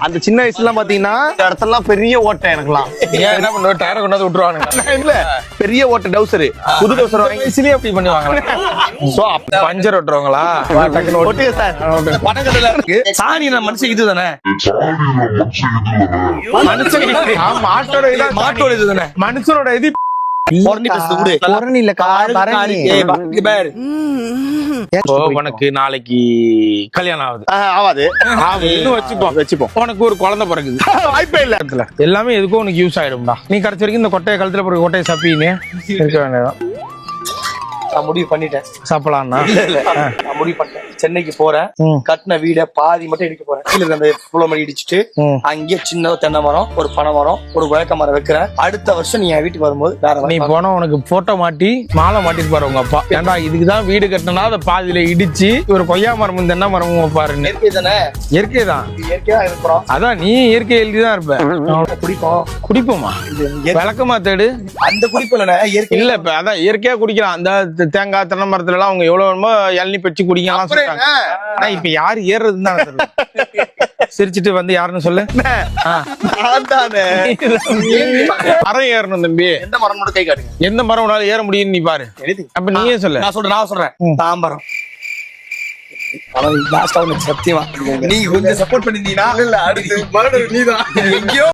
அந்த சின்ன வயசுல பாத்தீங்கன்னா இடத்துல பெரிய ஓட்டை எனக்குலாம் என்ன பண்ணுவ டயரை கொண்டாந்து விட்டுருவாங்க இல்ல பெரிய ஓட்டை டவுசர் புது டவுசர் வாங்கி வயசுலயே அப்படி பண்ணுவாங்க. சோ அப்ப பஞ்சர் ஓட்டுறவங்களா ஓட்டுங்க சார் பணக்கத்துல இருக்கு சாணி நான் மனுஷன் இதுதானே மனுஷன் மாட்டோட இதுதானே மனுஷனோட இது கொரணி இல்ல காரணி உனக்கு நாளைக்கு கல்யாணம் ஆகுது ஆவாது வச்சுப்போம் உனக்கு ஒரு குழந்தை பிறகுது வாய்ப்பே இல்ல எல்லாமே எதுக்கும் உனக்கு யூஸ் ஆயிடும்டா. நீ கடைசி வரைக்கும் இந்த கொட்டையை கழுத்துல போற கொட்டையை சப்பின்னு இருக்க வேண்டியதான். நான் முடிவு பண்ணிட்டேன். சாப்பிடலாம்னா நான் முடிவு பண்ணிட்டேன். சென்னைக்கு போறேன். கட்டின வீட பாதி மட்டும் இடிக்க போறேன். கீழே அந்த புள்ள மாதிரி இடிச்சுட்டு அங்கேயே சின்ன தென்னை மரம், ஒரு பனை மரம், ஒரு வேக்க மரம் வைக்கிறேன். அடுத்த வருஷம் நீ என் வீட்டுக்கு வரும்போது வேற நீ போனா உனக்கு போட்டோ மாட்டி மாலை மாட்டிட்டு பாரு உங்க அப்பா. ஏன்டா இதுக்குதான் வீடு கட்டினா அதை பாதியில இடிச்சு ஒரு கொய்யா மரமும் தென்னை மரமும் வைப்பாருன்னு. இயற்கை தானே, இயற்கை தான், இயற்கையா இருக்கிறோம். அதான் நீ இயற்கை எழுதிதான் இருப்ப. குடிப்போமா விளக்கமா தேடு அந்த குடிப்பு இல்ல இயற்கை இல்ல. இப்ப அதான் இயற்கையா குடிக்கலாம். அந்த தேங்காய் தென்னை மரத்துல எல்லாம் அவங்க எவ்வளவு வேணுமோ இளநீ பெச்சு குடிக்கலாம் சொல்றாங்க. ஆனா இப்ப யாரு ஏறுறதுன்னு தான் தெரியல. சிரிச்சுட்டு வந்து யாருன்னு சொல்லு. மரம் ஏறணும் தம்பி. எந்த மரம் கை காட்டுங்க. எந்த மரம் உன்னால ஏற முடியும்னு நீ பாரு. அப்ப நீயே சொல்லு. நான் சொல்றேன் தாம்பரம். சத்தியமா நீ கொஞ்சம் சப்போர்ட் பண்ணிருந்தீங்கன்னா அடுத்து நீதான் எங்கேயோ